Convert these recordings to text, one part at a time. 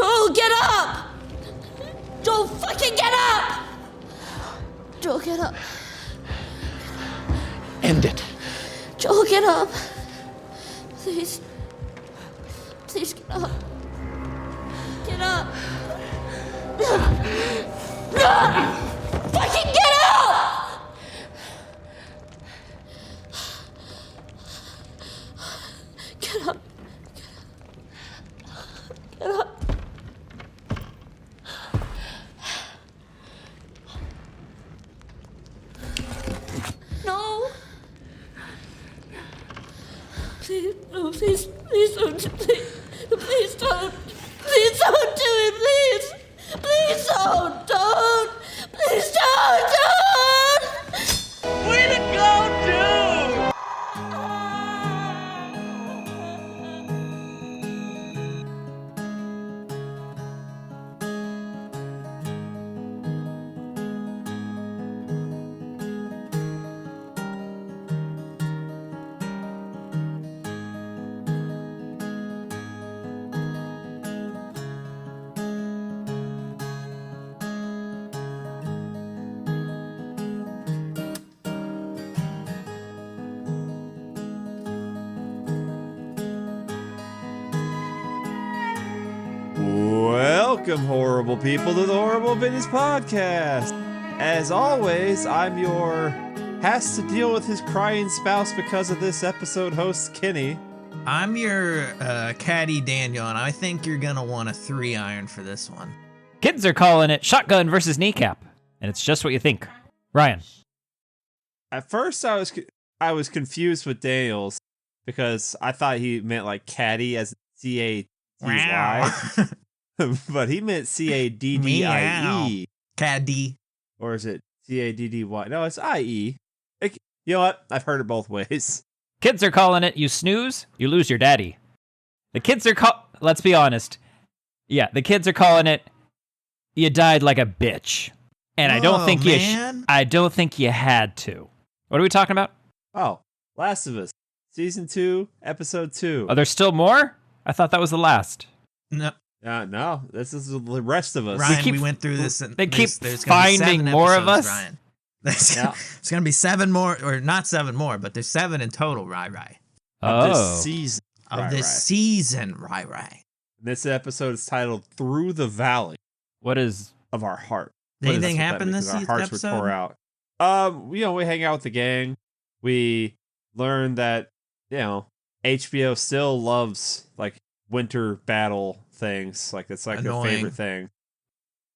Joel, get up! Joel, fucking get up! Joel, get up. End it. Joel, get up. Please. Please get up. Get up. Fucking get up! Get up. Get up. No. Please, no, please don't, please don't. Please don't do it, please. Please don't. Please don't. Way to go, dude! Welcome, horrible people, to the Horrible Opinions Podcast. As always, I'm your has to deal with his crying spouse because of this episode host, Kenny. I'm your caddy, Daniel, and I think you're going to want a 3-iron for this one. Kids are calling it shotgun versus kneecap, and it's just what you think. Ryan. At first, I was confused with Daniels because I thought he meant like caddy as C-A-D-Y. Wow. But he meant C-A-D-D-I-E. Caddy. Or is it C-A-D-D-Y? No, it's I-E. You know what? I've heard it both ways. Kids are calling it you snooze, you lose your daddy. The kids are let's be honest. Yeah, the kids are calling it you died like a bitch. And I don't think I don't think you had to. What are we talking about? Oh, Last of Us. Season 2, Episode 2. Are there still more? I thought that was the last. No. No, this is the rest of us. Ryan, we went through this. They keep finding more of us. Ryan. There's going to be 7 more, or not 7 more, but there's 7 in total, Rai. Of this season. Season, Rai. This episode is titled Through the Valley. What is of our heart? Did anything happen this season? Our hearts were tore out. We hang out with the gang. We learn that, HBO still loves like winter battle things. Like it's like their favorite thing.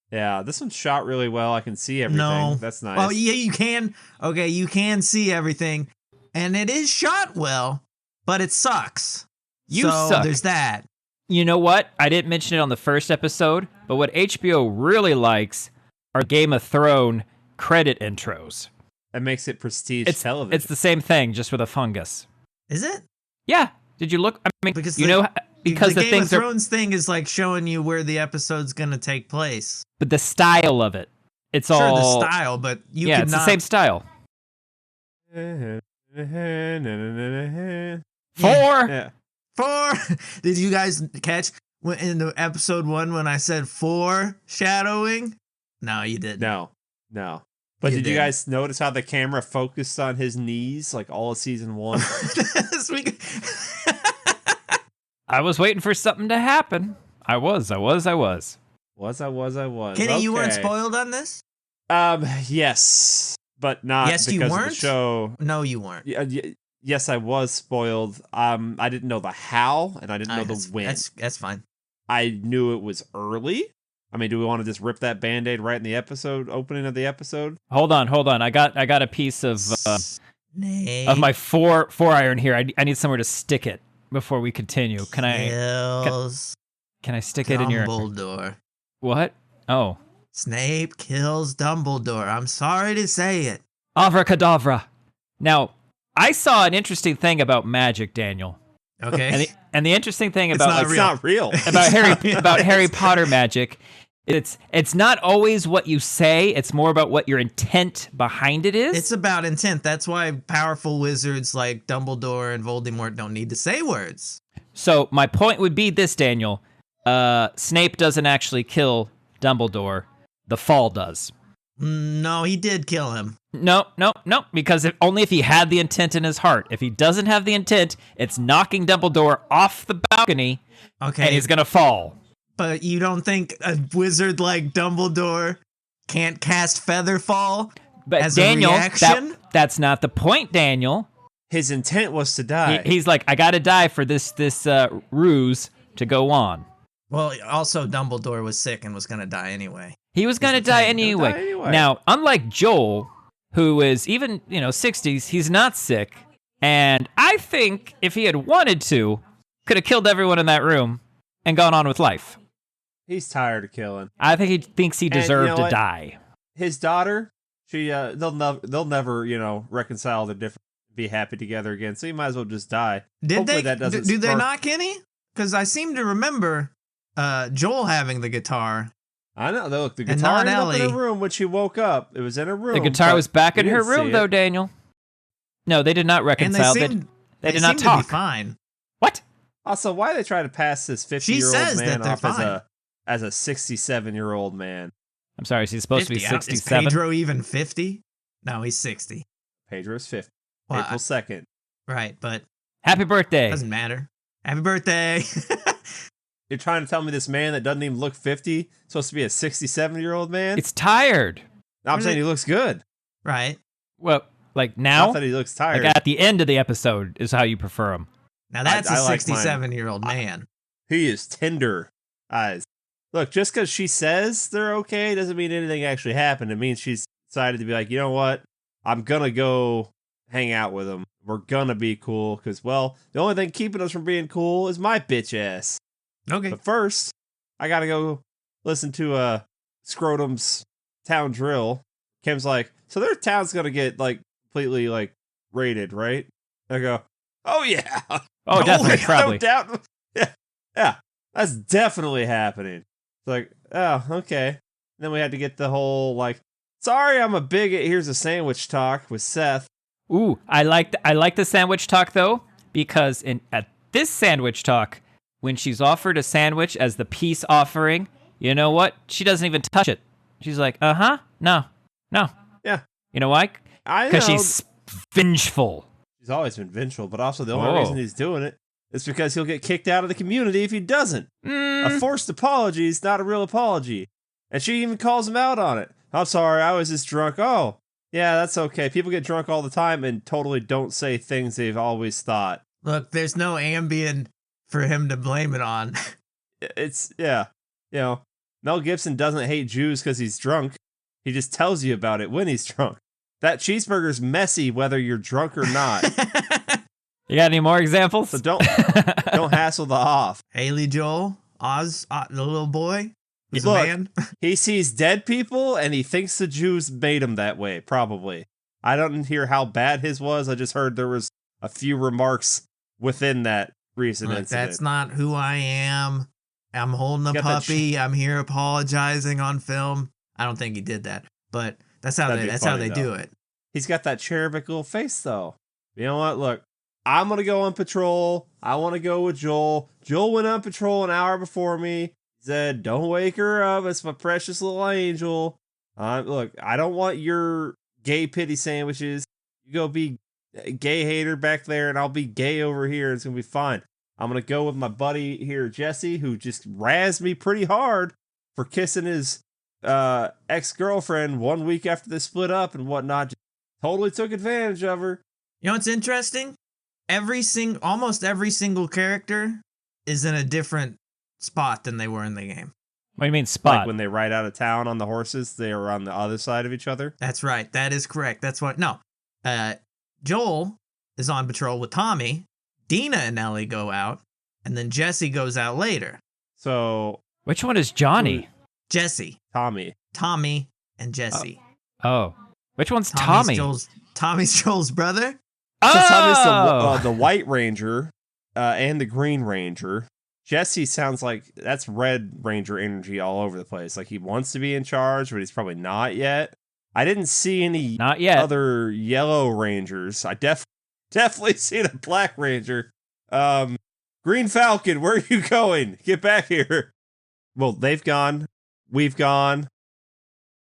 Yeah, this one's shot really well. I can see everything. No. That's nice. Well, yeah, you can. Okay, you can see everything. And it is shot well, but it sucks. You suck. There's that. You know what? I didn't mention it on the first episode, but what HBO really likes are Game of Thrones credit intros. That makes it prestige television. It's the same thing, just with a fungus. Is it? Yeah. Did you look? I mean, because the Game of Thrones thing is like showing you where the episode's gonna take place. But the style of it, it's sure, all the style, but it's the same style. 4. Yeah. 4. Did you guys catch in the episode 1 when I said foreshadowing? No, you didn't. No. But did you guys notice how the camera focused on his knees like all of season 1? I was waiting for something to happen. I was. Kenny, you weren't spoiled on this? Yes, but not yes, because you weren't? of the show. No, you weren't. Yes, I was spoiled. I didn't know the how, and I didn't know the when. That's fine. I knew it was early. I mean, do we want to just rip that Band-Aid right in the opening of the episode? Hold on. I got a piece of my 4-iron here. I need somewhere to stick it before we continue. Can I stick it in your Dumbledore? What? Oh. Snape kills Dumbledore. I'm sorry to say it. Abracadabra. Now, I saw an interesting thing about magic, Daniel. Okay. And the interesting thing about it's not real. About Harry Potter magic, it's not always what you say, it's more about what your intent behind it is. It's about intent. That's why powerful wizards like Dumbledore and Voldemort don't need to say words. So my point would be this, Daniel. Snape doesn't actually kill Dumbledore. The fall does. No, he did kill him. No, because only if he had the intent in his heart. If he doesn't have the intent, it's knocking Dumbledore off the balcony, Okay. and he's going to fall. But you don't think a wizard like Dumbledore can't cast Featherfall But as Daniel, a reaction? that's not the point, Daniel. His intent was to die. He's like, I got to die for this ruse to go on. Well, also Dumbledore was sick and was going to die anyway. He was going to die anyway. die anyway. Now, unlike Joel, who is even, 60s, he's not sick. And I think if he had wanted to, could have killed everyone in that room and gone on with life. He's tired of killing. I think he thinks he And you deserved know to what? die. His daughter, they'll never, reconcile their different, be happy together again. So you might as well just die. Did Hopefully they? That doesn't Do they spark- not, Kenny? Because I seem to remember Joel having the guitar. I know. Look, the And guitar not ended up in Ellie. her room when she woke up. It was in her room. The guitar but was back we in her didn't see room, it. though, Daniel. No, they did not And reconcile. they seemed, They did not seemed talk. to be fine. What? Also, why they try to pass this 50-year-old says man that they're off fine. as a 67-year-old man? I'm sorry, is he supposed 50. to be I don't- Is 67? Pedro even 50? No, he's 60. Pedro's 50. Well, April 2nd. Right, but Happy birthday. doesn't matter. Happy birthday. You're trying to tell me this man that doesn't even look 50 is supposed to be a 67-year-old man? It's tired. I'm saying he looks good. Right. Well, like now? Not that he looks tired. Like at the end of the episode is how you prefer him. Now that's I a like mine. 67-year-old man. He is tender eyes. Look, just because she says they're okay doesn't mean anything actually happened. It means she's decided to be like, you know what? I'm going to go hang out with him. We're going to be cool because, well, the only thing keeping us from being cool is my bitch ass. Okay. But first, I got to go listen to Scrotum's town drill. Kim's like, so their town's going to get like completely like raided, right? I go, oh yeah. Oh, definitely, probably. No doubt. Yeah, that's definitely happening. It's like, oh, okay. And then we had to get the whole like, sorry, I'm a bigot. Here's a sandwich talk with Seth. Ooh, I like the sandwich talk though, because at this sandwich talk, when she's offered a sandwich as the peace offering, you know what? She doesn't even touch it. She's like, no. Yeah, You know why? I know. Because she's vengeful. He's always been vengeful, but also the only reason he's doing it is because he'll get kicked out of the community if he doesn't. A forced apology is not a real apology. And she even calls him out on it. I'm sorry, I was just drunk. Oh, yeah, that's okay. People get drunk all the time and totally don't say things they've always thought. Look, there's no Ambien for him to blame it on. It's, yeah. You know, Mel Gibson doesn't hate Jews because he's drunk. He just tells you about it when he's drunk. That cheeseburger's messy whether you're drunk or not. You got any more examples? So don't hassle the off. Haley Joel, Oz, the little boy, who's a Look, man. He sees dead people and he thinks the Jews made him that way, probably. I don't hear how bad his was. I just heard there was a few remarks within that recent Look, incident. that's not who I am. I'm holding a Got that puppy. I'm here apologizing on film. I don't think he did that, but that's how That'd be that's how funny, they though. do it. He's got that cherubic little face, though. You know what? Look, I'm going to go on patrol. I want to go with Joel. Joel went on patrol an hour before me. He said, don't wake her up. It's my precious little angel. Look, I don't want your gay pity sandwiches. You go be a gay hater back there, and I'll be gay over here. It's going to be fine. I'm going to go with my buddy here, Jesse, who just razzed me pretty hard for kissing his ex-girlfriend 1 week after they split up and whatnot. Just totally took advantage of her. You know what's interesting? Almost every single character is in a different spot than they were in the game. What do you mean spot? Like when they ride out of town on the horses, they are on the other side of each other. That's right. That is correct. That's what. No, Joel is on patrol with Tommy. Dina and Ellie go out, and then Jesse goes out later. So Which one is Johnny? Jesse, Tommy, and Jesse. Oh. Which one's Tommy? Tommy's Joel's brother. Oh! So Tommy's the White Ranger and the Green Ranger. Jesse sounds like that's Red Ranger energy all over the place. Like he wants to be in charge, but he's probably not yet. I didn't see any Not yet. other Yellow Rangers. I definitely seen a Black Ranger. Green Falcon, where are you going? Get back here. Well, they've gone. We've gone.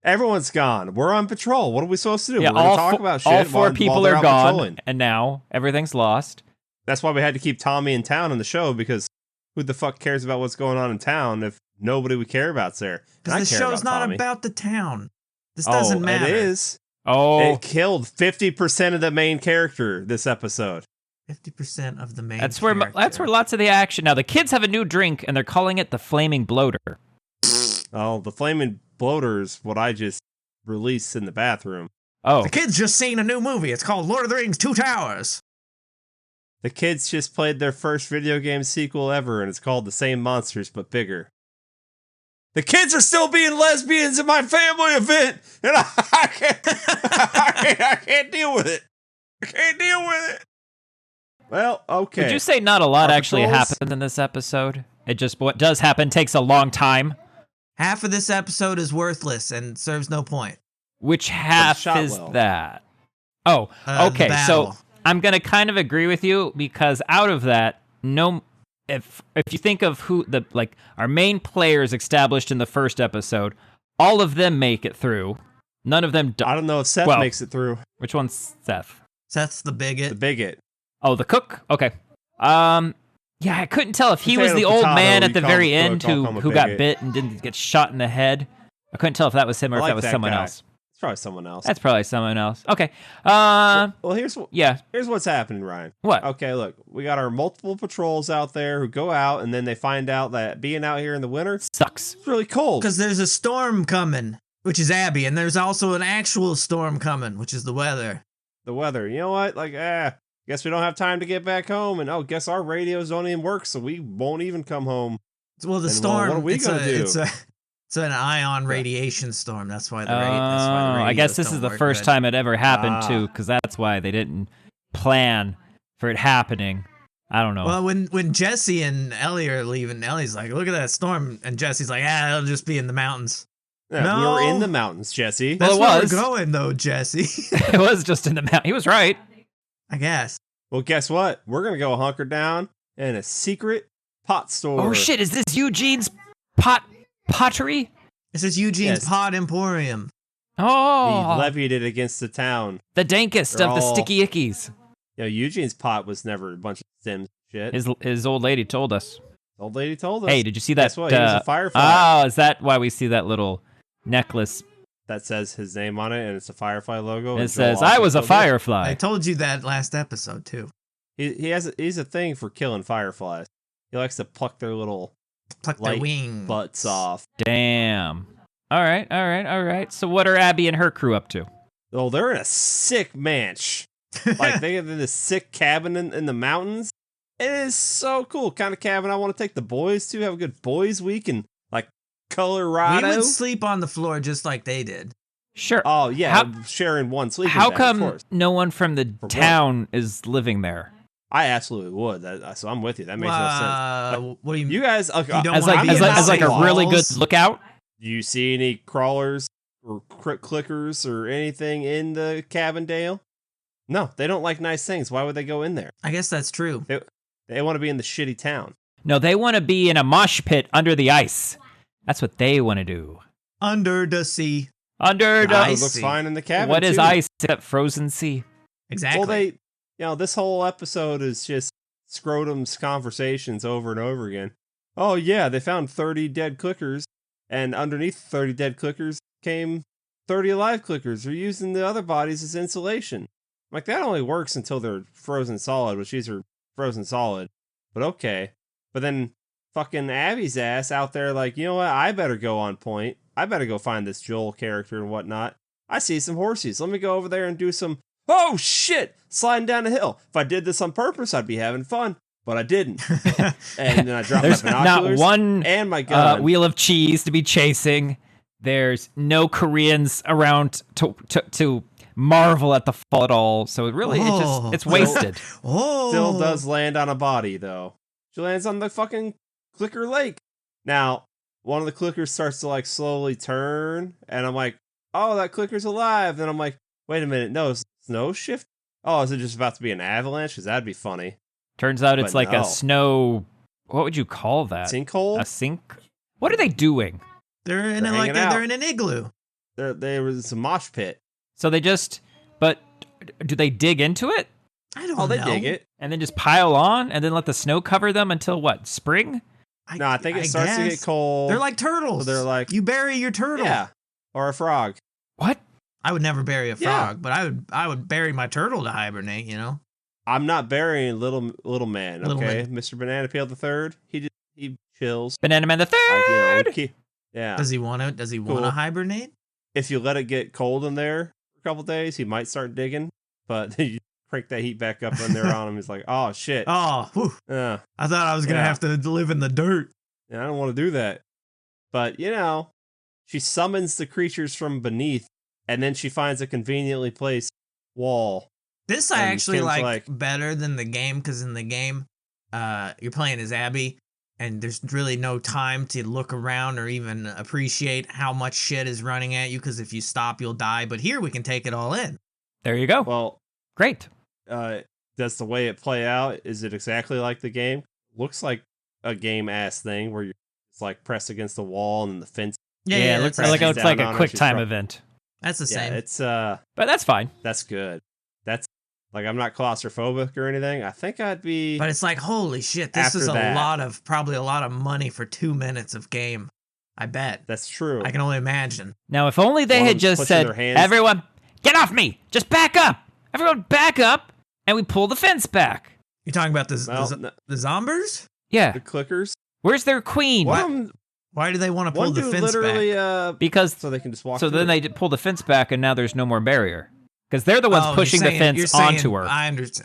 Everyone's gone. We're on patrol. What are we supposed to do? Yeah, We're going to talk about shit all four while people they're are out gone, patrolling. and now everything's lost. That's why we had to keep Tommy in town on the show, because who the fuck cares about what's going on in town if nobody we care about's there? And I Because the care show's not Tommy. about the town. This doesn't matter. It is. Oh, It killed 50% of the main character this episode. 50% of the main that's where character. lots of the action. Now the kids have a new drink, and they're calling it the Flaming Bloater. Oh, the flaming bloater's what I just released in the bathroom. Oh, The kids just seen a new movie. It's called Lord of the Rings: Two Towers. The kids just played their first video game sequel ever, and it's called The Same Monsters But Bigger. The kids are still being lesbians at my family event, and I can't deal with it. I can't deal with it. Well, okay. would you say not a lot Our actually patrols- happens in this episode? It just what does happen takes a long time. Half of this episode is worthless and serves no point. Which half shot is well. that? Oh, The okay. So battle. I'm gonna kind of agree with you because out of that, no, if you think of who the like our main players established in the first episode, all of them make it through. None of them. I don't know if Seth Well- makes it through. Which one's Seth? Seth's the bigot. The bigot. Oh, the cook. Okay. Yeah, I couldn't tell if he was Potato, the old potato, man you at the call very him end cook, I'll call him a who got bigot. bit and didn't get shot in the head. I couldn't tell if that was him or I if like that was that someone guy. else. It's probably someone else. That's probably someone else. Okay. Well, here's Yeah. what's happening, Ryan. What? Okay, look, we got our multiple patrols out there who go out, and then they find out that being out here in the winter, it's Sucks. really cold. Because there's a storm coming, which is Abby, and there's also an actual storm coming, which is the weather. The weather, you know what? Like, guess we don't have time to get back home, and guess our radios don't even work, so we won't even come home. Well, the And, storm. what are we gonna do? It's an ion radiation storm. That's why the Oh, I guess this is the first time it ever happened too, because that's why they didn't plan for it happening. I don't know. Well, when Jesse and Ellie are leaving, Ellie's like, "Look at that storm," and Jesse's like, "It'll just be in the mountains." Yeah, we No. were in the mountains, Jesse. That's it where was. we're going, though, Jesse. It was just in the mount. He was right. I guess. Well, guess what? We're gonna go hunker down in a secret pot store. Oh shit! Is this Eugene's pottery? This is Eugene's Yes. Pod Emporium. Oh, He levied it against the town. the dankest They're of the all- sticky ickies. Eugene's pot was never a bunch of stems shit. His old lady told us. The old lady told us. Hey, did you see that? Guess what? He was a firefly. Oh, is that why we see that little necklace? That says his name on it, and it's a firefly logo. It and says, Joel "I also was a told us. firefly." I told you that last episode too. He's a thing for killing fireflies. He likes to pluck their little Pluck their light wings. butts off. Damn. All right. So what are Abby and her crew up to? Oh, they're in a sick manch. Like they have this sick cabin in the mountains. It is so cool. Kind of cabin I want to take the boys to. Have a good boys week in like We Colorado. would sleep on the floor just like they did. Sure. Oh yeah, How- sharing one sleeping How bag, come Of course. no one from the what? town is living there? I absolutely would. So I'm with you. That makes no sense. What do you mean? You guys, okay, You don't As wanna like be in as like a the really good walls? lookout. do you see any crawlers or clickers or anything in the cabin, Dale? No, they don't like nice things. Why would they go in there? I guess that's true. They want to be in the shitty town. No, they want to be in a mosh pit under the ice. That's what they want to do. Under the sea. Under the It Ice. looks see. fine in the cabin. What is too. ice except frozen sea? Exactly. Well, this whole episode is just Scrotum's conversations over and over again. Oh yeah, they found 30 dead clickers, and underneath 30 dead clickers came 30 alive clickers. They're using the other bodies as insulation. Like that only works until they're frozen solid, which these are frozen solid. But okay. But then fucking Abby's ass out there like, you know what? I better go on point. I better go find this Joel character and whatnot. I see some horses. Let me go over there and do some, oh shit, sliding down a hill. If I did this on purpose, I'd be having fun. But I didn't. And then I dropped There's my not binoculars one and my gun. wheel of cheese to be chasing. There's no Koreans around to marvel at the fall at all. So it really, Oh. it's wasted. Oh. Still does land on a body, though. She lands on the fucking clicker lake. Now, one of the clickers starts to like slowly turn, and I'm like, oh, that clicker's alive. Then I'm like, wait a minute, no, is snow shift? Oh, is it just about to be an avalanche? Because that'd be funny. Turns out it's But like no. a snow. What would you call that? Sinkhole? A sink? What are they doing? They're in They're a, like hanging out. they're in an igloo. There was a mosh pit. So they just, but do they dig into it I don't Oh, they know. dig it. and then just pile on and then let the snow cover them until what, spring? No, I think it starts to get guess. cold. They're like turtles. So they're like- you bury your turtle. Yeah, or a frog. What? I would never bury a Yeah. frog, but I would bury my turtle to hibernate. You know. I'm not burying little man. Little Okay, man. Mr. Banana Peel the third. He chills. Banana Man the Like, you know, third. yeah. Does he want to? Does he want to Cool. hibernate? If you let it get cold in there for a couple days, he might start digging. But you crank that heat back up in there on him. He's like, oh shit. Oh, whew. I thought I was gonna Yeah. have to live in the dirt. Yeah, I don't want to do that. But, you know, she summons the creatures from beneath, and then she finds a conveniently placed wall. This I And actually Kim's like like- better than the game because in the game, you're playing as Abby, and there's really no time to look around or even appreciate how much shit is running at you. Because if you stop, you'll die. But here we can take it all in. There you go. Well, Great. does the way it play out? Is it exactly like the game? Looks like a game-ass thing where you're just like pressed against the wall and the fence. Yeah, it looks like pressing it's like down a on her, quick she's time rough. event. That's the Yeah, same. it's But that's fine. that's good. That's like I'm not claustrophobic or anything. I think I'd be. But it's like, holy shit, this is After that. probably a lot of money for 2 minutes of game. I bet. That's true. I can only imagine. Now, if only they One of had them's just pushing said, their hands- everyone, get off me! Just back up! Everyone back up! And we pull the fence back. You're talking about Well, the zombers? Yeah. the clickers. Where's their queen? One, Why do they want to pull one the dude fence literally, back? Because, so they can just walk. so through then it. they pull the fence back and now there's no more barrier. Because they're the ones Oh, pushing you're the saying- you're fence saying- onto her.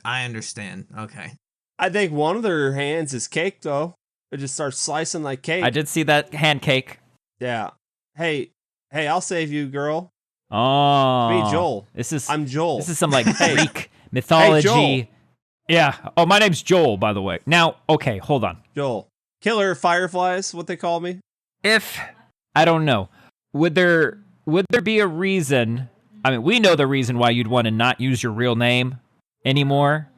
I understand. Okay. I think one of their hands is cake though. It just starts slicing like cake. I did see that hand cake. Yeah. Hey, I'll save you, girl. Oh. Me, Joel. This is I'm Joel. This is some like Hey. Greek mythology. Joel. Yeah. Oh, my name's Joel, by the way. Now, okay, hold on. Joel. Killer fireflies, what they call me. If I don't know, would there be a reason? I mean, we know the reason why you'd want to not use your real name anymore.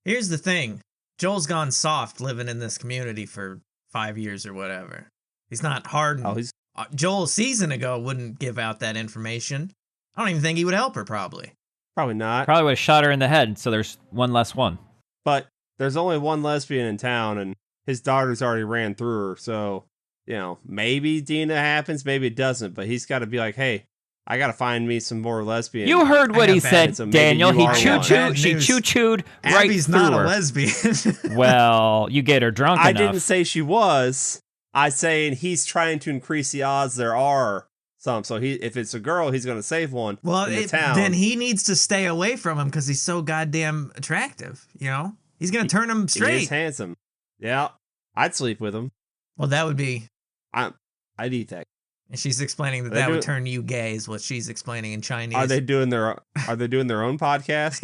Here's the thing. Joel's gone soft living in this community for 5 years or whatever. He's not hardened. Oh, he's Joel a season ago wouldn't give out that information. I don't even think he would help her probably. probably not. Probably would have shot her in the head, so there's one less one. But there's only one lesbian in town, and his daughter's already ran through her. So, you know, maybe Dina happens, maybe it doesn't. But he's got to be like, hey, I got to find me some more lesbians. You heard what I he got said, bad- so maybe Daniel. you He are choo one. choo. Bad She news. choo chooed right Abby's through not a her. lesbian. Well, you get her drunk I enough. didn't say she was. I saying he's trying to increase the odds there are some. So if it's a girl, he's going to save one Well, in the town. then he needs to stay away from him because he's so goddamn attractive. You know, he's gonna turn him He is straight. handsome. Yeah, I'd sleep with him. Well, that would be. I'd eat that. And she's explaining that They that do- would turn you gay, is what she's explaining in Chinese. Are they doing their own podcast?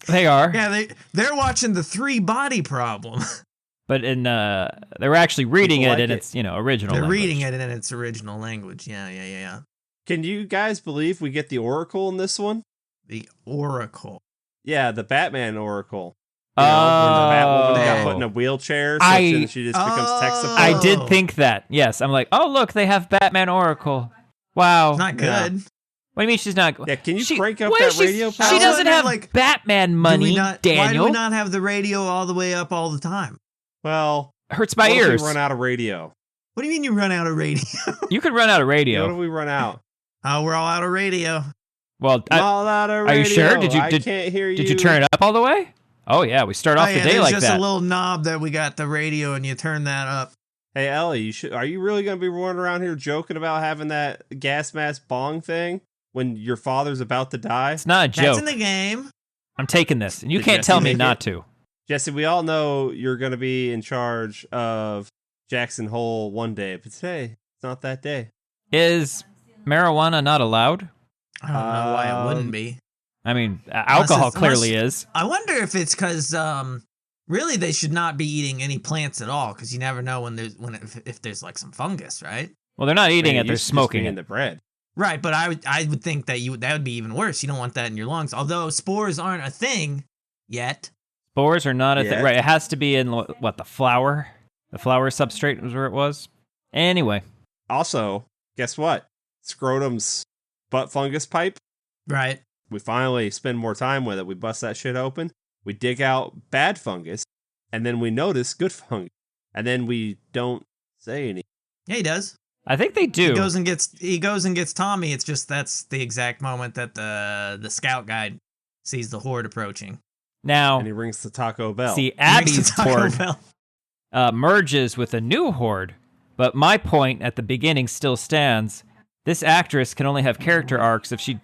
They are, Yeah, they're watching the 3 Body Problem. but in they were actually reading People it like in it. its original. They're language. reading it in its original language. Yeah. Can you guys believe we get the Oracle in this one? The Oracle. Yeah, the Batman Oracle. You know, when the Batwoman got put in a wheelchair, so I- then she just becomes tech support. I did Oh. think that. Yes, I'm like, oh look, they have Batman Oracle. Wow. It's not Yeah. good. What do you mean she's not? Yeah, can you She- crank up what that is she- radio She power? doesn't How have like- Batman Do we money, not- Why do Daniel. we not have the radio all the way up all the time? Well, Hurts my what if we ears. run out of radio? What do you mean you run out of radio? You could run out of What if radio. we run out? Oh, we're all out of radio. Well, I'm all out of radio. are you sure? Did you- I did- can't hear you. did you turn it up all the way? Oh yeah, we start off Oh, the yeah, day there's like just that. a little knob that we got the radio, and you turn that up. Hey Ellie, are you really gonna be running around here joking about having that gas mask bong thing when your father's about to die? It's not a That's joke. in the game. I'm taking this, and you Did can't Jesse tell me make not it? to. Jesse, we all know you're gonna be in charge of Jackson Hole one day, but today it's not that day. Is marijuana not allowed? I don't know why it wouldn't Um, be. I mean, alcohol it's- clearly unless- is. I wonder if it's because really they should not be eating any plants at all because you never know if there's like some fungus, right? Well, they're not eating Man, it; they're used to just smoking be it. in the bread. Right, but I would think that that would be even worse. You don't want that in your lungs. Although spores aren't a thing yet. Spores are not a thing, Yeah. right? It has to be in what the flour. The flower substrate was where it was. Anyway. Also, guess what? Scrotum's butt fungus pipe. Right. We finally spend more time with it. We bust that shit open. We dig out bad fungus, and then we notice good fungus. And then we don't say anything. Yeah, he does. I think they do. He goes and gets Tommy. It's just that's the exact moment that the scout guide sees the horde approaching. Now, And he rings the Taco Bell. see, He rings the Abby's Taco horde Bell. merges with a new horde, but my point at the beginning still stands. This actress can only have character arcs if she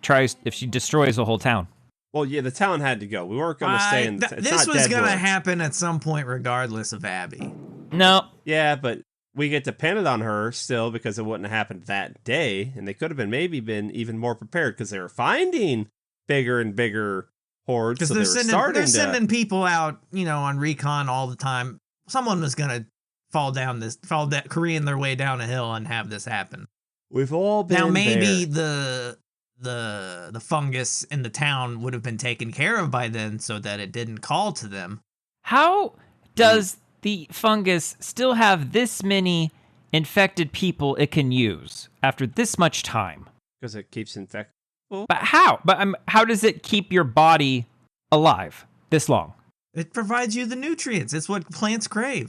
destroys a whole town. Well, yeah, the town had to go. We weren't going to stay in. This was going to happen at some point, regardless of Abby. No. Yeah, but we get dependent on her still because it wouldn't have happened that day, and they could have been even more prepared because they were finding bigger and bigger hordes. Because So they're sending people out, on recon all the time. Someone was going to Korean their way down a hill and have this happen. We've all been Now maybe there. the fungus in the town would have been taken care of by then, so that it didn't call to them. How does the fungus still have this many infected people it can use after this much time? Because it keeps infecting. But how? How does it keep your body alive this long? It provides you the nutrients. It's what plants crave.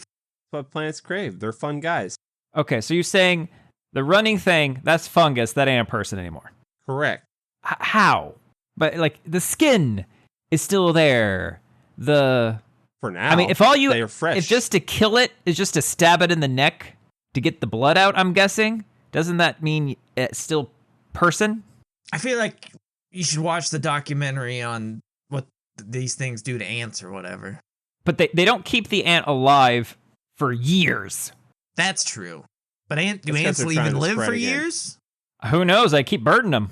That's what plants crave. They're fun guys. Okay, so you're saying the running thing, that's fungus, that ain't a person anymore. Correct. How? But like the skin is still there. For now. I mean, if they are fresh. if just to kill it is just to stab it in the neck to get the blood out, I'm guessing, doesn't that mean it's still person? I feel like you should watch the documentary on what these things do to ants or whatever. But they don't keep the ant alive for years. That's true. But do That's 'cause ants they're even trying to live spread for again. years? Who knows? I keep burning them.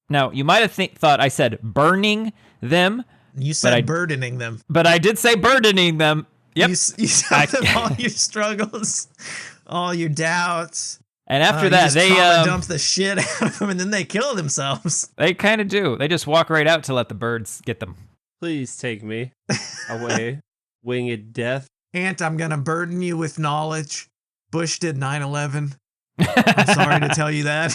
Now, you might have thought I said burning them, You said I- burdening them. but I did say burdening them. Yep. You told them all your struggles, all your doubts. And after You that, just they dump the shit out of them, and then they kill themselves. they kind of do. They just walk right out to let the birds get them. Please take me away, winged death. Ant, I'm gonna burden you with knowledge. Bush did 9/11. I'm sorry to tell you that.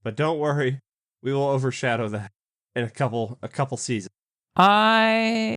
But don't worry, we will overshadow that in a couple seasons. Do I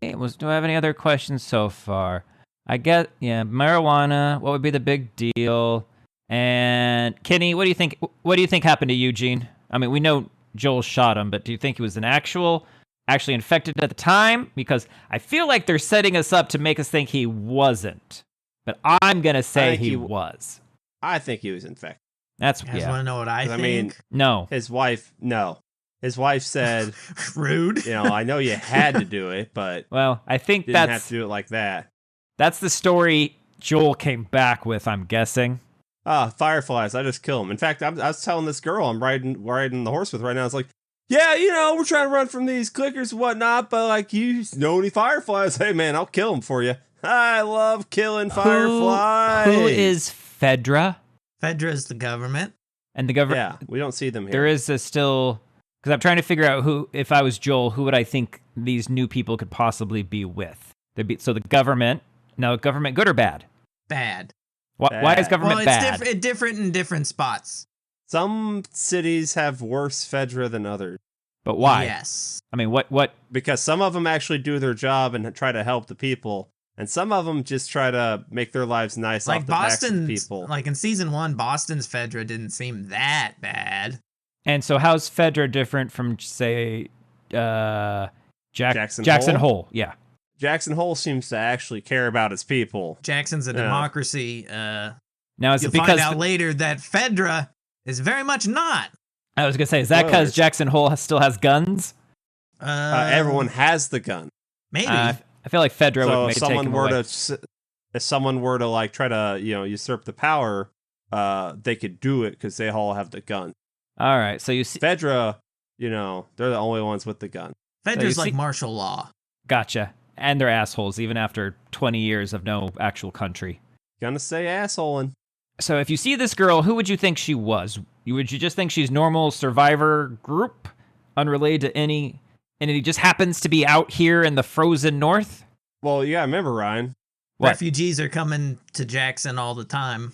have any other questions so far? I guess, marijuana. What would be the big deal? And Kenny, what do you think? What do you think happened to Eugene? I mean, we know Joel shot him, but do you think he was actually infected at the time? Because I feel like they're setting us up to make us think he wasn't. But I'm gonna say he was. I think he was infected. That's You guys want to know what I 'Cause, think? I mean, no. His wife said, Rude. I know you had to do it, but Well, I think didn't have that's to do it like that. that's the story Joel came back with. I'm guessing. Fireflies, I just kill them. In fact, I was telling this girl I'm riding the horse with right now. It's like, yeah, we're trying to run from these clickers and whatnot, but like, you know any fireflies? Hey, man, I'll kill them for you. I love killing fireflies. Who is Fedra? Fedra is the government. And the government. Yeah, we don't see them here. There is still, because I'm trying to figure out who, if I was Joel, who would I think these new people could possibly be with? So the government. No, government, good or bad? Bad. Why is government Well, bad? it's different in different spots. Some cities have worse Fedra than others. But why? Yes. I mean, what? Because some of them actually do their job and try to help the people, and some of them just try to make their lives nice Like off the backs of Boston's, people. like in season 1, Boston's Fedra didn't seem that bad. And so how's Fedra different from, say, Jackson Hole? Hole? Yeah. Jackson Hole seems to actually care about his people. Jackson's a Yeah. democracy. Now is You'll it because find out later that Fedra is very much not. I was gonna say, is that because Spoilers. Jackson Hole still has guns? Everyone has the gun. Maybe. I feel like Fedra So would if maybe take someone him were away. if someone were to like try to usurp the power, they could do it because they all have the gun. All right, so you see, Fedra, they're the only ones with the gun. Fedra's you like see- martial law. gotcha. And they're assholes, even after 20 years of no actual country. Gonna say assholing. So if you see this girl, who would you think she was? Would you just think she's normal survivor group, unrelated to any, and he just happens to be out here in the frozen north? Well, you gotta remember, Ryan, What? Refugees are coming to Jackson all the time.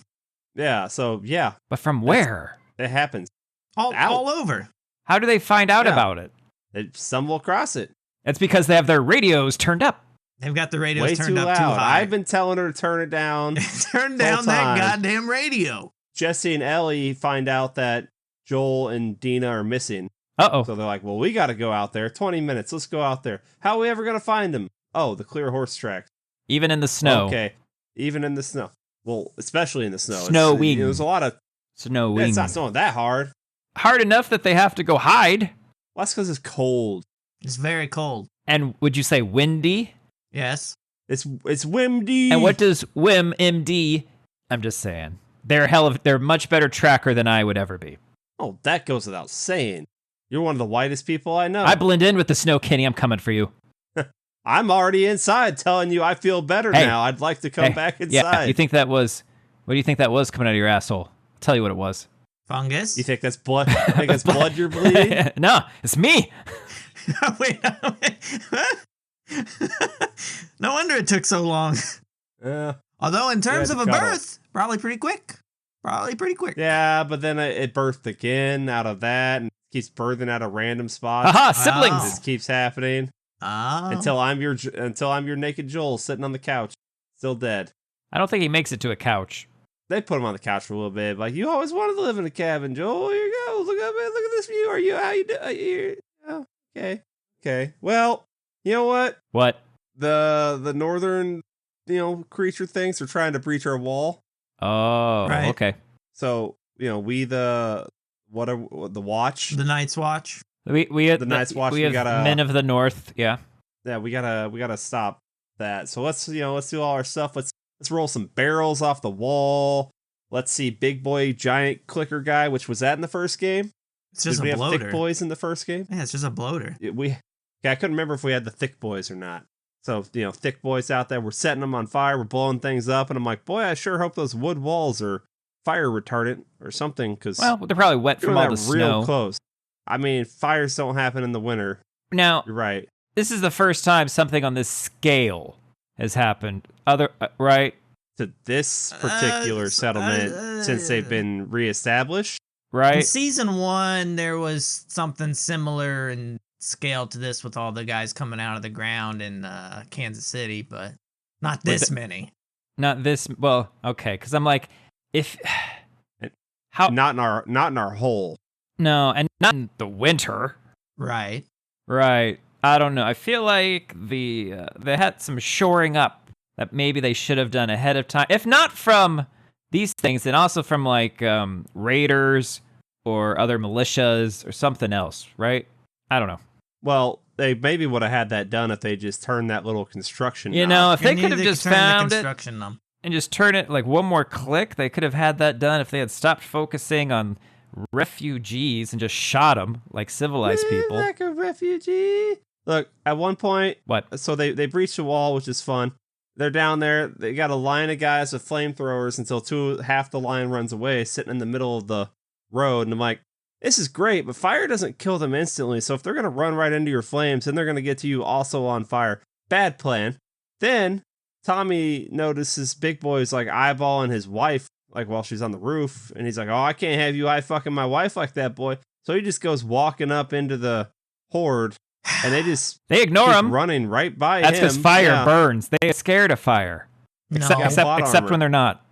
Yeah, so yeah, But from where? it happens. All Out. over. How do they find out Yeah. about it? They stumble across it. It's because they have their radios turned up. They've got the radios Way turned too up loud. too high. I've been telling her to turn it down. Turn down that time. goddamn radio. Jesse and Ellie find out that Joel and Dina are missing. Uh-oh. So they're like, well, we got to go out there. 20 minutes. Let's go out there. How are we ever going to find them? Oh, the clear horse tracks. Even in the snow. Okay. Even in the snow. Well, especially in the snow. Snowing. There's a lot of... Snowing. It's not snowing that hard. Hard enough that they have to go hide. Well, that's because it's cold. It's very cold. And would you say windy? Yes. It's windy. And what does Wim MD? I'm just saying. They're a much better tracker than I would ever be. Oh, that goes without saying. You're one of the whitest people I know. I blend in with the snow, Kenny. I'm coming for you. I'm already inside telling you I feel better Hey. now. I'd like to come back inside. Yeah, you think that was... What do you think that was coming out of your asshole? I'll tell you what it was. Fungus? You think that's blood? You think that's blood you're bleeding? No, it's me. Wait. No wonder it took so long. Yeah. Although in terms Yeah, of a the cuddle. birth, probably pretty quick. Yeah, but then it birthed again out of that and keeps birthing out of random spots. Aha, siblings. This keeps happening Oh. until I'm your naked Joel sitting on the couch, still dead. I don't think he makes it to a couch. They put him on the couch for a little bit, like you always wanted to live in a cabin, Joel. Here you go. Look at this view. How you doing? Oh, okay. Well, you know what? What? The northern creature things are trying to breach our wall. Oh, Right. okay. So we the watch. The Night's Watch. We The Night's Watch, We we have gotta- Men of the North. Yeah. Yeah, we gotta stop that. So let's do all our stuff. Let's roll some barrels off the wall. Let's see Big Boy Giant Clicker Guy, which was that in the first game? It's just Did we a have bloater. Thick Boys in the first game? Yeah, it's just a bloater. I couldn't remember if we had the Thick Boys or not. So, Thick Boys out there, we're setting them on fire, we're blowing things up, and I'm like, boy, I sure hope those wood walls are fire retardant or something, because Well, they're probably wet from all the real snow. close. I mean, fires don't happen in the winter. Now, You're right. this is the first time something on this scale has happened. Right? To this particular settlement, since they've been reestablished. In Right? season 1, there was something similar in scale to this with all the guys coming out of the ground in Kansas City, but not this many. Not this. Well, okay. Because I'm like, how? Not in our hole. No, and not in the winter. Right. Right. I don't know. I feel like they had some shoring up that maybe they should have done ahead of time. If not from these things, then also from like raiders or other militias or something else, right? I don't know. Well, they maybe would have had that done if they just turned that little construction. You knob. know, if they And could have they just turn the found it construction knob. and just turn it like one more click, they could have had that done if they had stopped focusing on refugees and just shot them like civilized people. Like a refugee. Look, at one point, What? so they breached the wall, which is fun. They're down there. They got a line of guys with flamethrowers until half the line runs away, sitting in the middle of the road. And I'm like, this is great, but fire doesn't kill them instantly. So if they're going to run right into your flames, then they're going to get to you also on fire. Bad plan. Then Tommy notices Big Boy's like eyeballing his wife, like while she's on the roof. And he's like, oh, I can't have you eye fucking my wife like that, boy. So he just goes walking up into the horde. And they just They ignore keep them. running right by That's him. because fire Yeah. burns. They get scared of fire. No. Except plot armor. when they're not.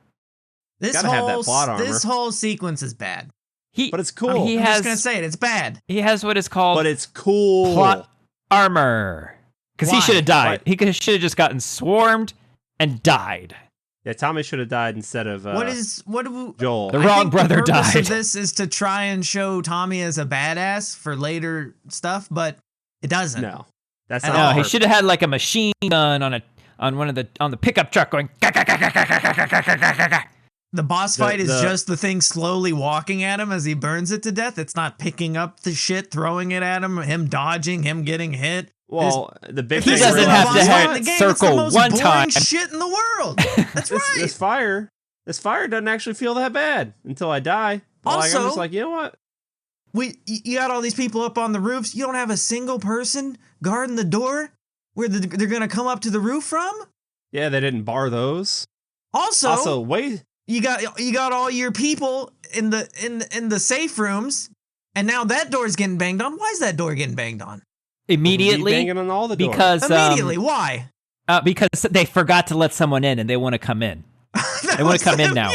This Gotta have that plot armor. this whole sequence is bad. But it's cool. I mean, he I'm has just gonna say it. It's bad. he has what is called But it's cool. plot armor. Because he Why? should have died. Why? He should have just gotten swarmed and died. Yeah, Tommy should have died instead of what do we, Joel. The I wrong think brother the purpose died. of this is to try and show Tommy as a badass for later stuff, but it doesn't. No, that's No, not. No, the he purpose. should have had like a machine gun on the pickup truck going. The boss fight is the- just the thing slowly walking at him as he burns it to death. It's not picking up the shit, throwing it at him dodging, him getting hit. Well, the big If thing this doesn't is the have boss to fight have in the game, circle it's the most one boring time. shit in the world. That's right. This fire doesn't actually feel that bad until I die. I'm Also- just like, you know what? You got all these people up on the roofs. You don't have a single person guarding the door where they're going to come up to the roof from? Yeah, they didn't bar those. Also, wait. you got all your people in the safe rooms, and now that door's getting banged on. Why is that door getting banged on? Immediately, Banging on all the doors. because Immediately, why? because they forgot to let someone in and they want to come in. They want to come in now.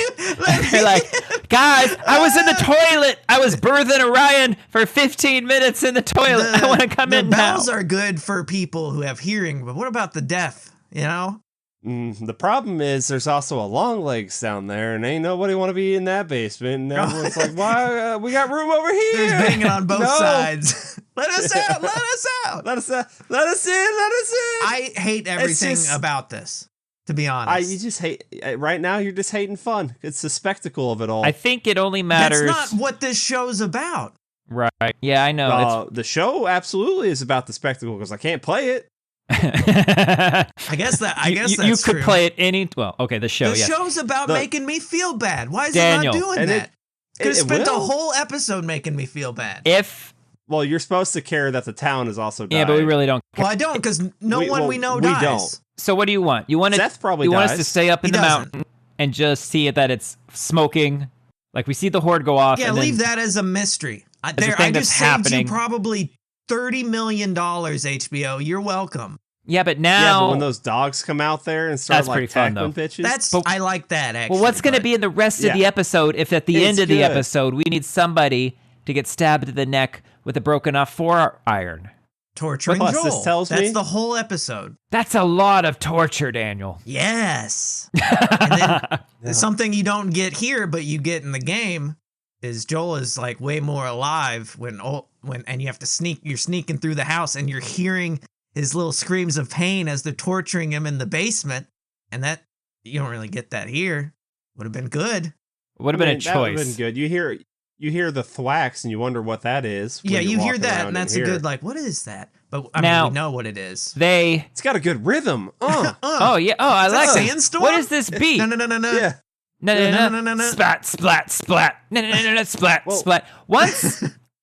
They're like, guys, I was in the toilet. I was birthing Orion for 15 minutes in the toilet. I want to come in now. The bells are good for people who have hearing, but what about the deaf? You know? The problem is there's also a long legs down there, and ain't nobody want to be in that basement. And everyone's like, "Why? We got room over here." There's banging on both sides. Let us out! Let us out! Let us out! Let us in! Let us in! I hate everything about this. To be honest, you just hate. Right now, you're just hating fun. It's the spectacle of it all. I think it only matters. That's not what this show's about. Right. Yeah, I know. The show absolutely is about the spectacle because I can't play it. I guess that's you could true. play it okay, the show. The show's about making me feel bad. Why is Daniel, it not doing that? Could have it spent a will. whole episode making me feel bad. Well, you're supposed to care that the town is also dying. Yeah, but we really don't care. Well, I don't, because no one we know we dies. don't. So what do you want? You want Seth probably you want us dies. to stay up in He the doesn't. mountain and just see that it's smoking, like we see the horde go off. Yeah, and leave then, that as a mystery. I a thing just that's saved happening. you probably $30 million, HBO. You're welcome. Yeah, but Yeah, now but when those dogs come out there and start That's pretty fun, tackling though. bitches, I like that, actually. well, what's going to but- be in the rest of Yeah. the episode if at the It's end of the good. episode we need somebody to get stabbed in the neck with a broken off foreiron? torturing Plus, Joel? this tells That's me- the whole episode. That's a lot of torture, Daniel. Yes. And then something you don't get here, but you get in the game, is Joel is like way more alive when and you have to sneak. You're sneaking through the house and you're hearing his little screams of pain as they're torturing him in the basement, and that you don't really get that here. Would have been good. Would have been a That would have choice. been good. You hear the thwacks and you wonder what that is. when Yeah, you're you hear walking that, around and that's in a here. good like. What is that? But Now- we know what it is. They. It's got a good rhythm. Oh yeah. Oh, I Is that like a it. sandstorm? What is this beat? No. Yeah. No. Splat, splat, splat. No, splat, Whoa. splat.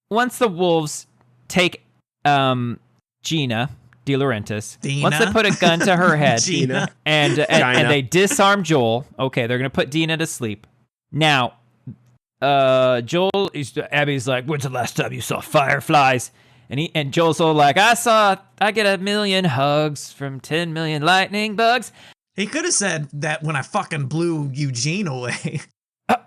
Once the wolves take Gina De Laurentiis, Dina. once they put a gun to her head Gina. and China. they disarm Joel, okay, they're gonna put Dina to sleep. Now, Abby's like, "When's the last time you saw fireflies?" And Joel's all like, "I get 1 million hugs from 10 million lightning bugs." He could have said that when I fucking blew Eugene away.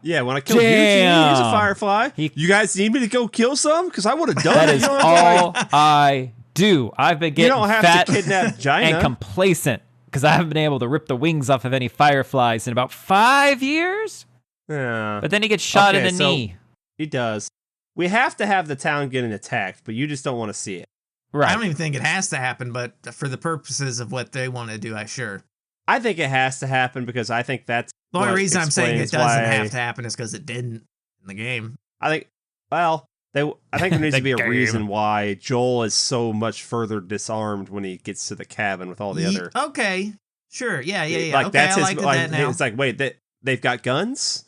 Yeah, when I killed Eugene, he's a Damn. firefly. You guys need me to go kill some? Because I would have done That it. is You don't have to, all I do. I've been You getting don't have fat to kidnap Gina. and complacent because I haven't been able to rip the wings off of any fireflies in about 5 years. Yeah, But then he gets shot in Okay, the so- knee. he does. We have to have the town getting attacked, but you just don't want to see it. Right. I don't even think it has to happen, but for the purposes of what they want to do, I sure. I think it has to happen because I think that's The only what reason I'm saying it explains doesn't why- have to happen is because it didn't in the game. I think, well, I think there needs The to be a game. reason why Joel is so much further disarmed when he gets to the cabin with all the other. Okay, sure, yeah. Like Okay, that's I his. like Like, that now. it's like, wait, they've got guns.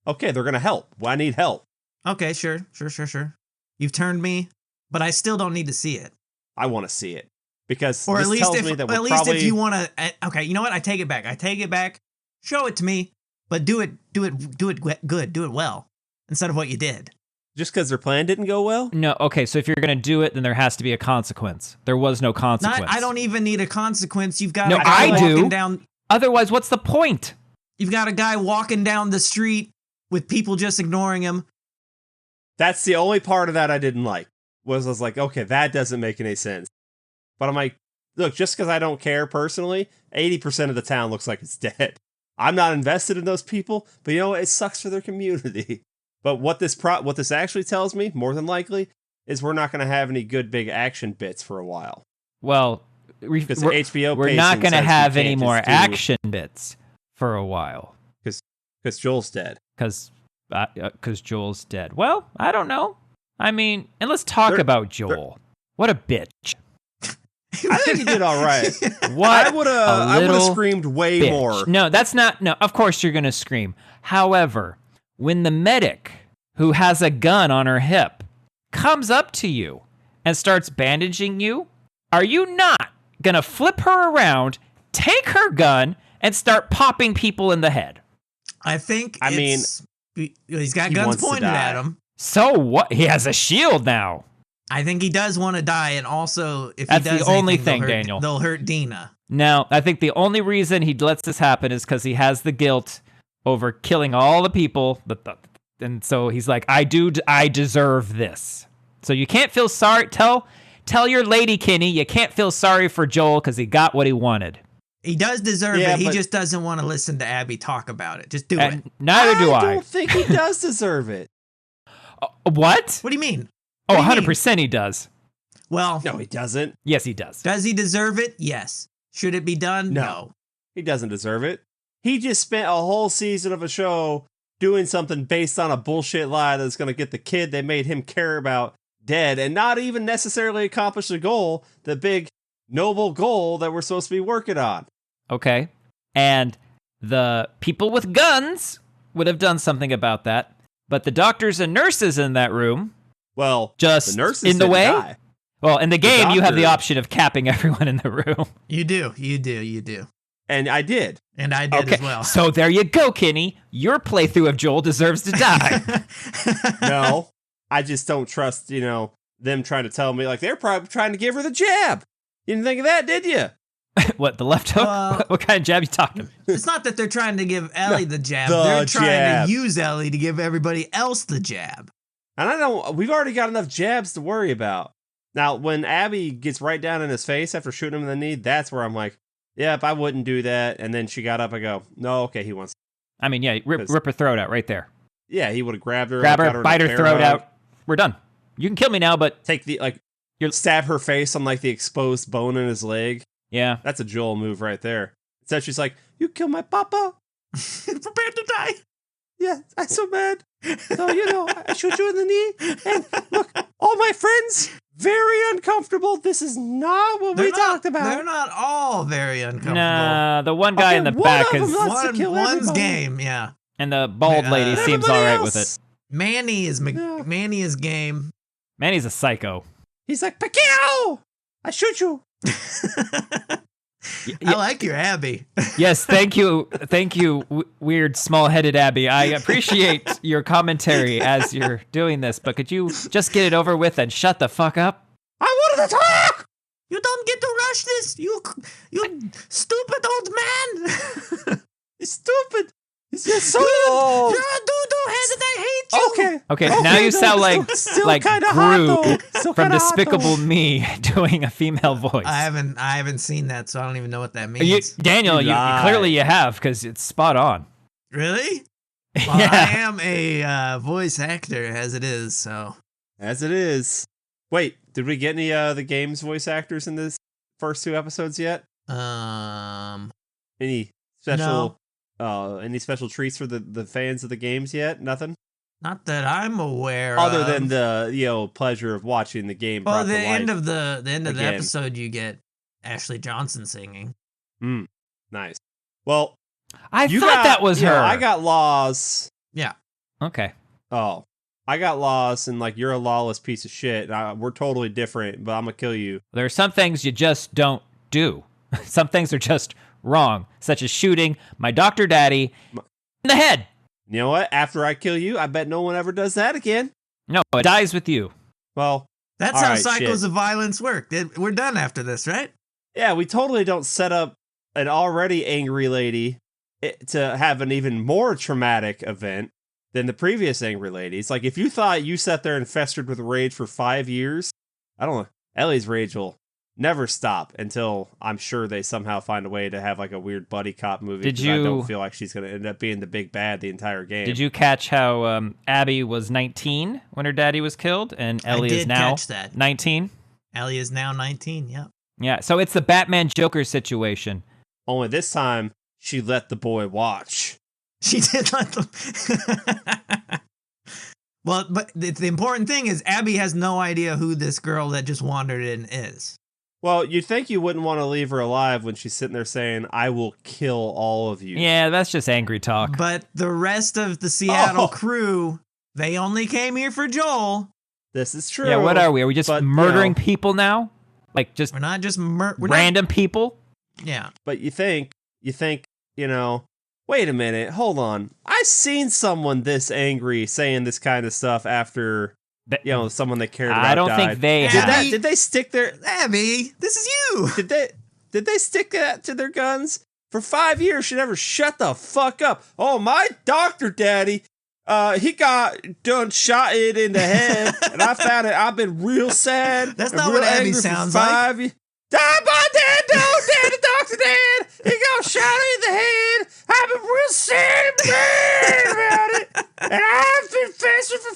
Okay, they're gonna help. Well, I need help. Okay, sure. You've turned me, but I still don't need to see it. I want to see it because Or this at least tells if me that we're at least probably, if you want to. Okay, you know what? I take it back. Show it to me, but do it good. Do it well instead of what you did. just because their plan didn't go well. No, okay, so if you're going to do it, then there has to be a consequence. There was no consequence. I don't even need a consequence. You've got No, a guy I do. walking down. Otherwise, what's the point? You've got a guy walking down the street with people just ignoring him. That's the only part of that I didn't like. I was like, okay, that doesn't make any sense. But I'm like, look, just because I don't care personally, 80% of the town looks like it's dead. I'm not invested in those people, but you know what? It sucks for their community. But what this actually tells me, more than likely, is we're not going to have any good big action bits for a while. Well, Because the HBO we're pacing not going to says we have can't any more just do- action bits for a while Because Joel's dead. because Joel's dead. Well, I don't know. I mean, and let's talk They're- about Joel. What a bitch. I think he did all right. What I would have little screamed way bitch. more. No, that's not. No, of course you're going to scream. However, when the medic who has a gun on her hip comes up to you and starts bandaging you, are you not going to flip her around take her gun and start popping people in the head. I think. He's got he guns wants to pointed die. at him. So what? He has a shield now. I think he does want to die, and also if That's he does the only anything, thing, they'll hurt, Daniel. They'll hurt Dina. Now, I think the only reason he lets this happen is because he has the guilt over killing all the people, and so he's like, I deserve this. So you can't feel sorry. Tell your lady, Kenny, you can't feel sorry for Joel because he got what he wanted. He does deserve it. He just doesn't want to listen to Abby talk about it. Just do it. Neither do I. I don't think he does deserve it. What? What do you mean? Oh, What do you 100% he does. Well, No, he doesn't. Yes, he does. does he deserve it? Yes. Should it be done? No. He doesn't deserve it. He just spent a whole season of a show doing something based on a bullshit lie that's going to get the kid they made him care about dead and not even necessarily accomplish the goal, the big noble goal that we're supposed to be working on. Okay. And the people with guns would have done something about that. But the doctors and nurses in that room, Well, just the nurses in the didn't way. die. Well, in the game, you have the doctor- option of capping everyone in the room. You do. And I did. And I did Okay, as well. so there you go, Kenny. Your playthrough of Joel deserves to die. No, I just don't trust, them trying to tell me, like, they're probably trying to give her the jab. You didn't think of that, did you? What, the left hook? Well- What kind of jab you talking? It's not that they're trying to give Ellie the jab. the They're trying jab. to use Ellie to give everybody else the jab. And we've already got enough jabs to worry about. Now, when Abby gets right down in his face after shooting him in the knee, that's where I'm like, yep, I wouldn't do that. And then she got up, I go, no, okay, he wants. I mean, yeah, rip her throat out right there. Yeah, he would have grabbed her. Grab got her, in bite a her bear throat hug, out. We're done. You can kill me now, but Take stab her face on, like, the exposed bone in his leg. yeah. That's a Joel move right there. So she's like, you killed my papa. Prepared to die. Yeah, I'm so mad. So, I shoot you in the knee. And look, all my friends, very uncomfortable. This is not what we talked about. They're not all very uncomfortable. Nah, the one guy Okay, in the one back of them is, wants to kill One's everybody. game, yeah. and the bald lady seems Everybody all right else, with it. Manny is Yeah. Manny is game. Man, he's a psycho. He's like, Pacquiao! I shoot you. I like your Abby. Yes, thank you, weird, small-headed Abby. I appreciate your commentary as you're doing this, but could you just get it over with and shut the fuck up? I wanted to talk! You don't get to rush this, you stupid old man. He's stupid. He's just so You're old. a doo-doo head and I hate you. Okay, now you no, sound like still like kinda hot, Groot though. Still from kinda hot, Despicable though. Me doing a female voice. I haven't seen that, so I don't even know what that means. Daniel, You you lied. clearly you have because it's spot on. Really? Well, Yeah. I am a voice actor as it is, so. As it is. Wait, did we get any the game's voice actors in this first 2 episodes yet? Any special any special treats for the fans of the games yet? Nothing? Not that I'm aware Other of. than the pleasure of watching the game Well, brought the to life. end of the again. episode, you get Ashley Johnson singing. Nice. Well, I you thought got, that was you her. know, I got laws. Yeah. Okay. Oh, I got laws, and like you're a lawless piece of shit. We're totally different, but I'm gonna kill you. There are some things you just don't do. Some things are just wrong, such as shooting my doctor daddy in the head. You know what? After I kill you, I bet no one ever does that again. No, it dies with you. Well, That's all how right, cycles shit. of violence work. We're done after this, right? Yeah, we totally don't set up an already angry lady to have an even more traumatic event than the previous angry ladies. Like, if you thought you sat there and festered with rage for 5 years, I don't know. Ellie's rage will never stop until I'm sure they somehow find a way to have like a weird buddy cop movie. Did 'cause I you- don't feel like she's going to end up being the big bad the entire game. Did you catch how Abby was 19 when her daddy was killed, and Ellie I is did now catch that. 19? Ellie is now 19. Yeah. Yeah, so it's the Batman Joker situation. Only this time, she let the boy watch. She did let them. Well, but the important thing is Abby has no idea who this girl that just wandered in is. Well, you'd think you wouldn't want to leave her alive when she's sitting there saying, I will kill all of you. Yeah, that's just angry talk. But the rest of the Seattle Oh. crew, they only came here for Joel. This is true. Yeah, what are we? Are we just but, murdering people now? Like just We're not just random people? Yeah. But you think, you know, wait a minute, hold on. I've seen someone this angry saying this kind of stuff after, you know, someone they cared about I don't died. think they Did have. Did they stick their Abby, this is you. Did they stick that to their guns? For 5 years, she never shut the fuck up. Oh, my doctor daddy, he got done shot it in the head, and I found it. I've been real sad. That's and not real what Abby angry for sounds 5 years. Die, my dad, don't dad, the doctor dad. He got shot in the head. I've been real sad and mad about it, and I've been fasting for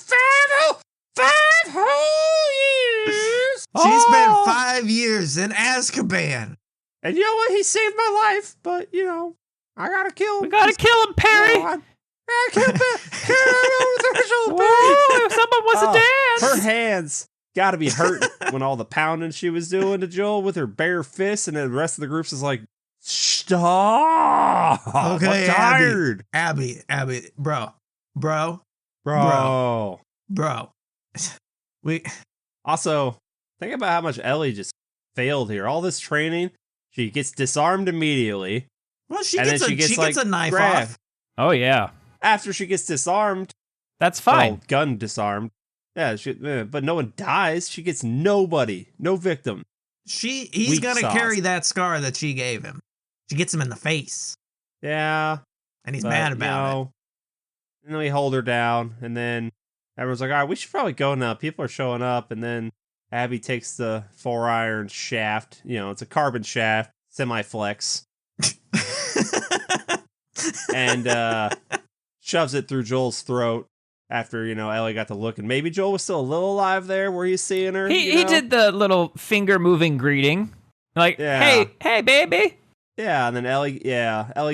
five whole years. She spent 5 years in Azkaban. And you know what? He saved my life, but, you know, I gotta kill him. We gotta kill him, Perry. You know, I gotta kill him. Kill him over the threshold, Whoa, someone wants to dance. Her hands gotta be hurt when all the pounding she was doing to Joel with her bare fists, and then the rest of the groups is like, stop. Okay, I'm tired. Abby, bro. We Also, think about how much Ellie just failed here. All this training, she gets disarmed immediately. well, she And gets then a she gets, she like, gets a knife grabbed. off. Oh yeah, After she gets disarmed, that's fine. well, gun disarmed. Yeah, but no one dies. She gets nobody, no victim. He's Weak gonna sauce. carry that scar that she gave him. She gets him in the face, Yeah, and he's but, mad about it. And then we hold her down, and then everyone's like, all right, we should probably go now. People are showing up, and then Abby takes the 4-iron shaft. You know, it's a carbon shaft, semi-flex, and shoves it through Joel's throat after, you know, Ellie got to look. And maybe Joel was still a little alive there where he's seeing her. He did the little finger moving greeting, like, Yeah. hey, baby. Yeah, and then Ellie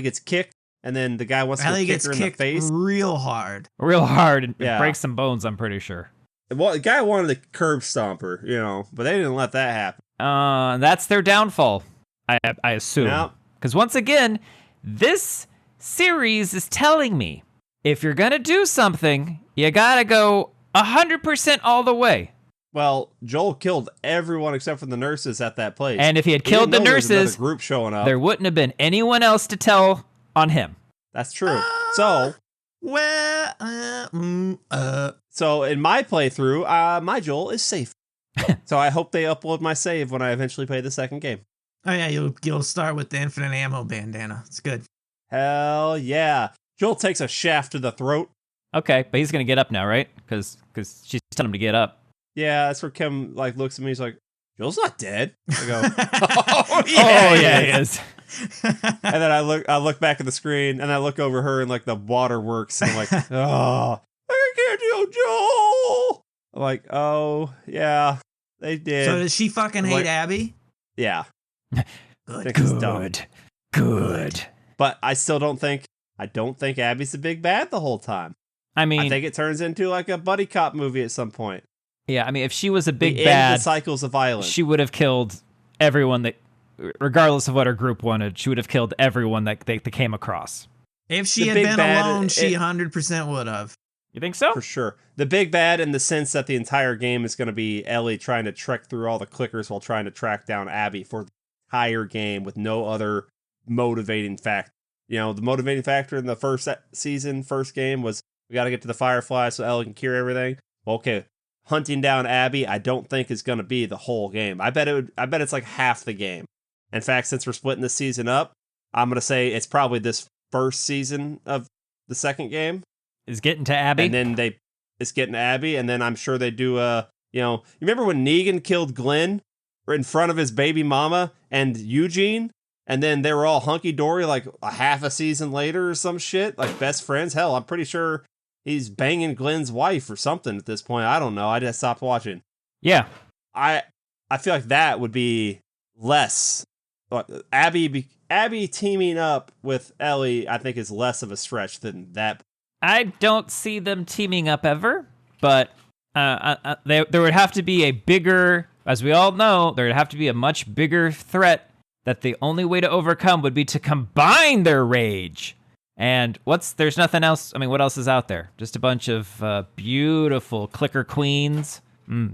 gets kicked, and then the guy wants to Ellie kick gets her in the kicked face. real hard. Real hard and Yeah. breaks some bones, I'm pretty sure. Well, the guy wanted to curb stomp her, you know, but they didn't let that happen. That's their downfall, I assume. Yep. Because once again, this series is telling me if you're gonna do something, you gotta go 100% all the way. Well, Joel killed everyone except for the nurses at that place. And if he had He killed the didn't know there was nurses, another group showing up. there wouldn't have been anyone else to tell on him. That's true. So in my playthrough, my Joel is safe. So I hope they upload my save when I eventually play the second game. Oh yeah, you'll start with the infinite ammo bandana. It's good. Hell yeah. Joel takes a shaft to the throat. Okay, but he's gonna get up now, right? Because she's telling him to get up. Yeah, that's where Kim like looks at me. He's like, Joel's not dead. I go, Oh yeah, he is. And then I look back at the screen, and I look over her, and like the waterworks, and I'm like, oh, I can't do Joel. I'm like, oh yeah, they did. So does she fucking hate Like- Abby? Yeah, Good. think it's dumb. Good. But I don't think Abby's the big bad the whole time. I mean, I think it turns into like a buddy cop movie at some point. yeah. I mean, if she was a big We end bad, the cycles of violence. she would have killed everyone that, regardless of what her group wanted, she would have killed everyone that they came across. If she The had big been bad, alone, she it- 100% would have. You think so? For sure. The big bad in the sense that the entire game is going to be Ellie trying to trek through all the clickers while trying to track down Abby for the entire game with no other motivating factor. You know, the motivating factor in the first game was we got to get to the Firefly so Ellie can cure everything. Well, okay, hunting down Abby, I don't think is going to be the whole game. I bet it's like half the game. In fact, since we're splitting the season up, I'm going to say it's probably this first season of the second game. Is getting to Abby? And then it's getting Abby, and then I'm sure they do you remember when Negan killed Glenn in front of his baby mama and Eugene, and then they were all hunky-dory like a half a season later or some shit, like best friends? Hell, I'm pretty sure he's banging Glenn's wife or something at this point. I don't know. I just stopped watching. Yeah. I feel like that would be less. Abby teaming up with Ellie, I think, is less of a stretch than that. I don't see them teaming up ever, but there would have to be a bigger, as we all know, there would have to be a much bigger threat that the only way to overcome would be to combine their rage. And there's nothing else. I mean, what else is out there? Just a bunch of beautiful clicker queens.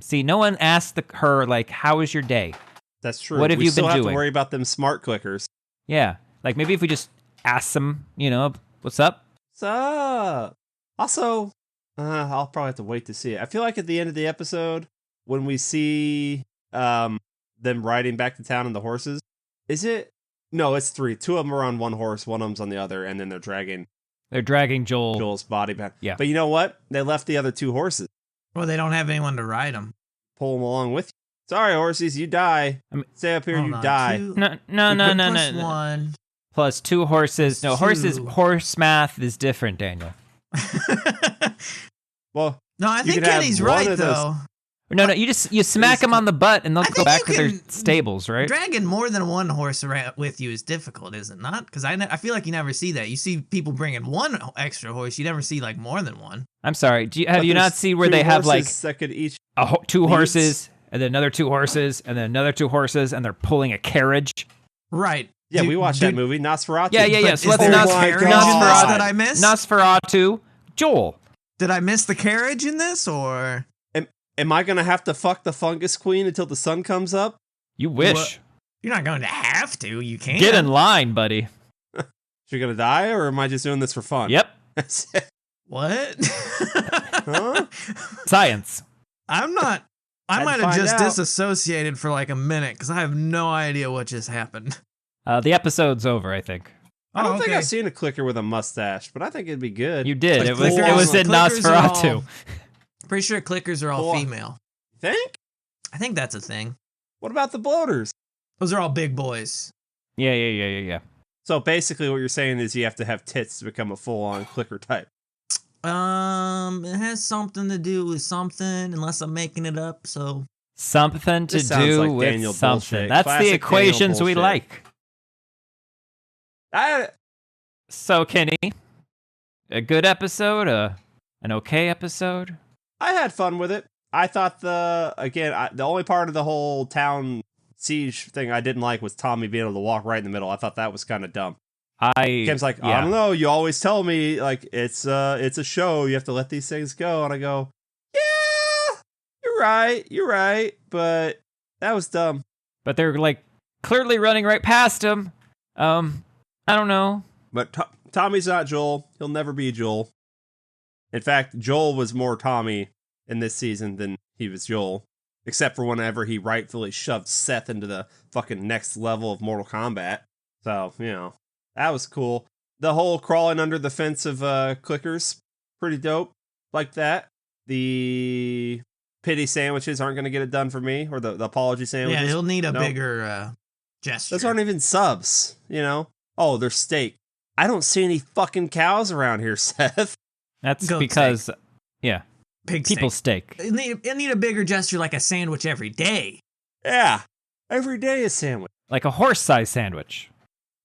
See, no one asked her, like, how was your day? That's true. What have we you still been have doing? to worry about them smart clickers. Yeah, like maybe if we just ask them, what's up? What's up? Also, I'll probably have to wait to see it. I feel like at the end of the episode, when we see them riding back to town on the horses, is it? No, it's 3. 2 of them are on one horse, one of them's on the other, and then they're dragging Joel's body back. Yeah. But you know what? They left the other 2 horses. Well, they don't have anyone to ride them. Pull them along with you. Sorry, horses, you die. Stay up here, you die. No. Plus 1. Plus 2 horses. No, Two. horse math is different, Daniel. Well, No, I you think could have Kenny's one right, of those- though. No, you smack them on the butt and they'll I go think back you to their can- stables, right? Dragging more than one horse around with you is difficult, is it not? Because I feel like you never see that. You see people bringing one extra horse. You never see like more than one. I'm sorry. Have But you not there's seen where 2 they have like horses that could each 2 leads. horses and then another 2 horses and then another 2 horses and they're pulling a carriage? Right. Yeah, we watched that dude, movie, Nosferatu. Yeah. But So is let's there a Oh my carriage in God. this that I missed? Nosferatu, Joel. Did I miss the carriage in this, or Am I gonna have to fuck the fungus queen until the sun comes up? You wish. What? You're not going to have to? You can. Get in line, buddy. You're gonna die, or am I just doing this for fun? Yep. What? Huh? Science. I'm not. I Had to might have find just out. disassociated for like a minute because I have no idea what just happened. The episode's over, I think. I don't think okay. I've seen a clicker with a mustache, but I think it'd be good. You did. Like It was clickers- in clickers are Nosferatu. all- Pretty sure clickers are all Cool. female. Think? I think that's a thing. What about the bloaters? Those are all big boys. Yeah. So basically, what you're saying is you have to have tits to become a full-on clicker type. It has something to do with something, unless I'm making it up. So Something to This sounds do like with Daniel something. bullshit. That's Classic the equations Daniel we bullshit. like. I So, Kenny, a good episode, an okay episode? had fun with it. I thought the only part of the whole town siege thing I didn't like was Tommy being able to walk right in the middle. I thought that was kind of dumb. Kim's like, I don't know. You always tell me like it's a show. You have to let these things go. And I go, yeah, you're right. But that was dumb. But they're like clearly running right past him. I don't know. But Tommy's not Joel. He'll never be Joel. In fact, Joel was more Tommy in this season than he was Joel. Except for whenever he rightfully shoved Seth into the fucking next level of Mortal Kombat. So, that was cool. The whole crawling under the fence of clickers, pretty dope. Like that. The pity sandwiches aren't going to get it done for me. Or the apology sandwiches. yeah, he'll need a Nope. bigger gesture. Those aren't even subs, Oh, they're steak. I don't see any fucking cows around here, Seth. That's Goat because, yeah, Pig people steak. steak. It need a bigger gesture, like a sandwich every day. Yeah. Every day a sandwich. Like a horse-sized sandwich.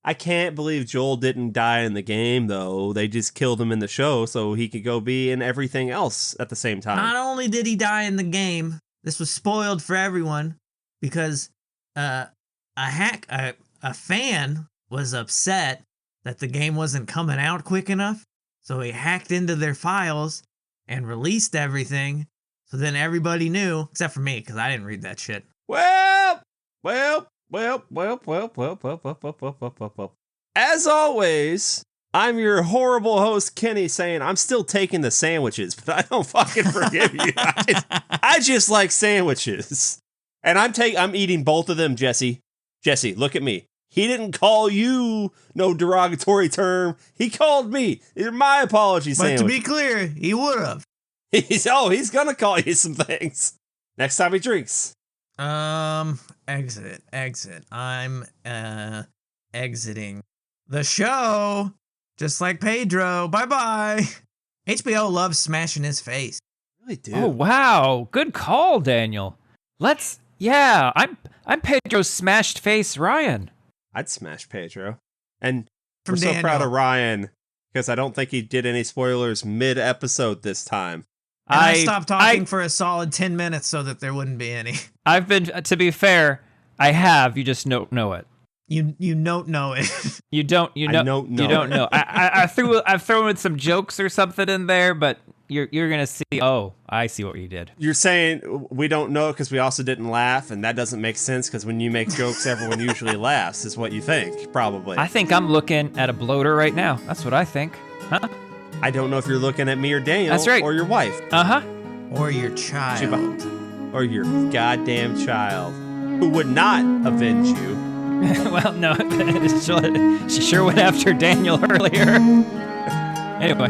I can't believe Joel didn't die in the game, though. They just killed him in the show so he could go be in everything else at the same time. Not only did he die in the game, this was spoiled for everyone because a fan was upset that the game wasn't coming out quick enough, so he hacked into their files and released everything. So then everybody knew, except for me, because I didn't read that shit. Well. As always, I'm your horrible host, Kenny, saying I'm still taking the sandwiches, but I don't fucking forgive you. I just like sandwiches. And I'm eating both of them, Jesse. Jesse, look at me. He didn't call you no derogatory term. He called me. These are my apology But sandwiches. to be clear, he would have. He's gonna call you some things. Next time he drinks. Exit. I'm exiting the show. Just like Pedro. Bye-bye. HBO loves smashing his face. Really do. Oh, wow. Good call, Daniel. I'm Pedro's smashed face, Ryan. I'd smash Pedro. And From we're so proud Daniel. of Ryan because I don't think he did any spoilers mid-episode this time. And I stopped talking for a solid 10 minutes so that there wouldn't be any. I've been, to be fair, I have. You just don't know it. You don't know it. You don't I don't know You don't know. I've thrown in some jokes or something in there, but you're gonna see. Oh, I see what you did. You're saying we don't know because we also didn't laugh, and that doesn't make sense because when you make jokes, everyone usually laughs, is what you think, probably. I think I'm looking at a bloater right now. That's what I think. Huh? I don't know if you're looking at me or Daniel. That's right. Or your wife. Uh-huh. Or your child. Or your goddamn child, who would not avenge you. Well, no, she sure went after Daniel earlier. Anyway.